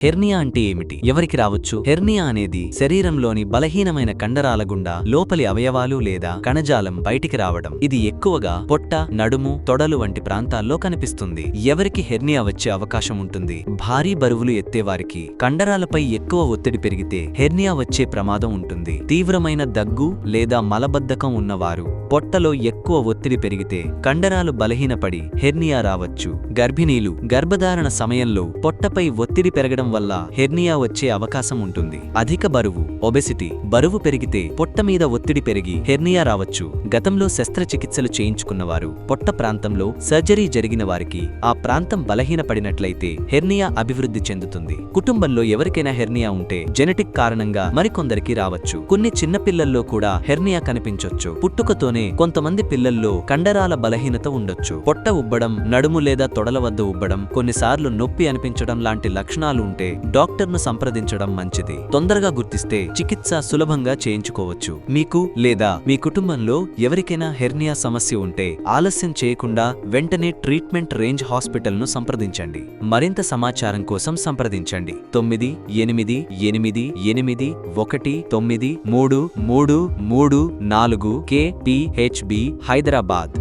Hernia అంటే ఏమిటి? ఎవరికి రావచ్చు? హెర్నియా అనేది శరీరంలోని బలహీనమైన కండరాల గుండా లోపలి అవయవాలు లేదా కణజాలం బయటికి రావడం. ఇది ఎక్కువగా పొట్ట, నడుము, తొడలు వంటి ప్రాంతాల్లో కనిపిస్తుంది. ఎవరికి హెర్నియా వచ్చే అవకాశం ఉంటుంది? భారీ బరువులు ఎత్తేవారికి, కండరాలపై ఎక్కువ ఒత్తిడి పెరిగితే హెర్నియా వచ్చే ప్రమాదం ఉంటుంది. తీవ్రమైన దగ్గు లేదా మలబద్ధకం ఉన్నవారు, పొట్టలో ఎక్కువ ఒత్తిడి పెరిగితే కండరాలు బలహీనపడి హెర్నియా రావచ్చు. గర్భిణీలు గర్భధారణ సమయంలో పొట్టపై ఒత్తిడి పెరగడం వల్ల హెర్నియా వచ్చే అవకాశం ఉంటుంది. అధిక బరువు, ఒబెసిటీ, బరువు పెరిగితే పొట్ట మీద ఒత్తిడి పెరిగి హెర్నియా రావచ్చు. గతంలో శస్త్రచికిత్సలు చేయించుకున్నవారు, పొట్ట ప్రాంతంలో సర్జరీ జరిగిన వారికి ఆ ప్రాంతం బలహీనపడినట్లయితే హెర్నియా అభివృద్ధి చెందుతుంది. కుటుంబంలో ఎవరికైనా హెర్నియా ఉంటే జెనెటిక్ కారణంగా మరికొందరికి రావచ్చు. కొన్ని చిన్నపిల్లల్లో కూడా హెర్నియా కనిపించొచ్చు. పుట్టుకతోనే కొంతమంది పిల్లల్లో కండరాల బలహీనత ఉండొచ్చు. పొట్ట ఉబ్బడం, నడుము లేదా తొడల వద్ద ఉబ్బడం, కొన్నిసార్లు నొప్పి అనిపించడం లాంటి లక్షణాలు ఉంటే డాక్టర్ను సంప్రదించడం మంచిది. తొందరగా గుర్తిస్తే చికిత్స సులభంగా చేయించుకోవచ్చు. మీకు లేదా మీ కుటుంబంలో ఎవరికైనా హెర్నియా సమస్య ఉంటే ఆలస్యం చేయకుండా వెంటనే ట్రీట్మెంట్ రేంజ్ హాస్పిటల్ను సంప్రదించండి. మరింత సమాచారం కోసం సంప్రదించండి 9888193334 KPHB హైదరాబాద్.